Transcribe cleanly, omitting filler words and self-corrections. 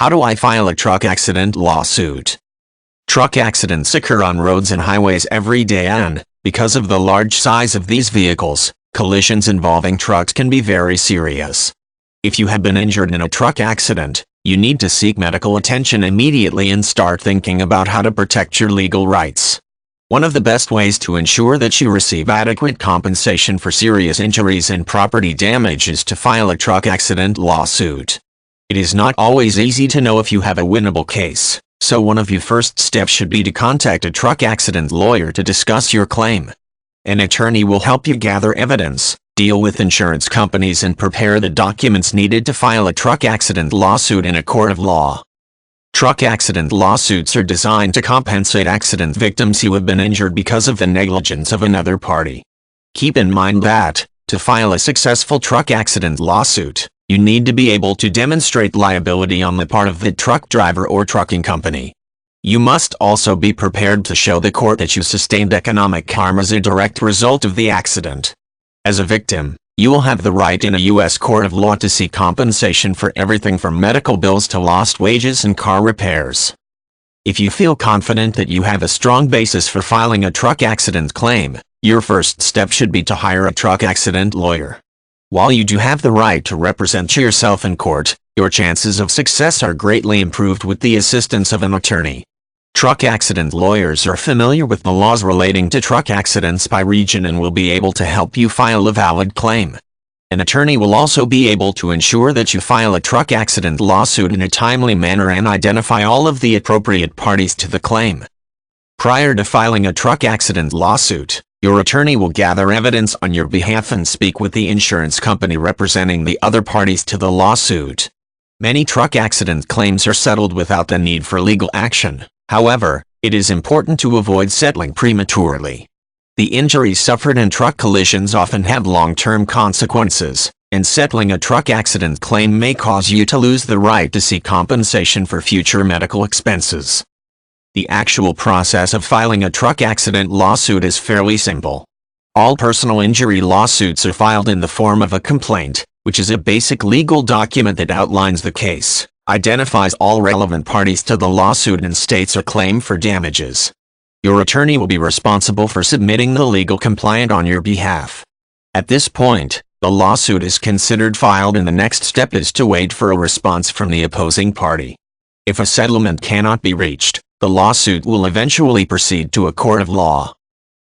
How do I file a truck accident lawsuit? Truck accidents occur on roads and highways every day and, because of the large size of these vehicles, collisions involving trucks can be very serious. If you have been injured in a truck accident, you need to seek medical attention immediately and start thinking about how to protect your legal rights. One of the best ways to ensure that you receive adequate compensation for serious injuries and property damage is to file a truck accident lawsuit. It is not always easy to know if you have a winnable case, so one of your first steps should be to contact a truck accident lawyer to discuss your claim. An attorney will help you gather evidence, deal with insurance companies and prepare the documents needed to file a truck accident lawsuit in a court of law. Truck accident lawsuits are designed to compensate accident victims who have been injured because of the negligence of another party. Keep in mind that, to file a successful truck accident lawsuit, you need to be able to demonstrate liability on the part of the truck driver or trucking company. You must also be prepared to show the court that you sustained economic harm as a direct result of the accident. As a victim, you will have the right in a U.S. court of law to seek compensation for everything from medical bills to lost wages and car repairs. If you feel confident that you have a strong basis for filing a truck accident claim, your first step should be to hire a truck accident lawyer. While you do have the right to represent yourself in court, your chances of success are greatly improved with the assistance of an attorney. Truck accident lawyers are familiar with the laws relating to truck accidents by region and will be able to help you file a valid claim. An attorney will also be able to ensure that you file a truck accident lawsuit in a timely manner and identify all of the appropriate parties to the claim. Prior to filing a truck accident lawsuit, your attorney will gather evidence on your behalf and speak with the insurance company representing the other parties to the lawsuit. Many truck accident claims are settled without the need for legal action. However, it is important to avoid settling prematurely. The injuries suffered in truck collisions often have long-term consequences, and settling a truck accident claim may cause you to lose the right to seek compensation for future medical expenses. The actual process of filing a truck accident lawsuit is fairly simple. All personal injury lawsuits are filed in the form of a complaint, which is a basic legal document that outlines the case, identifies all relevant parties to the lawsuit and states a claim for damages. Your attorney will be responsible for submitting the legal complaint on your behalf. At this point, the lawsuit is considered filed and the next step is to wait for a response from the opposing party. If a settlement cannot be reached, the lawsuit will eventually proceed to a court of law.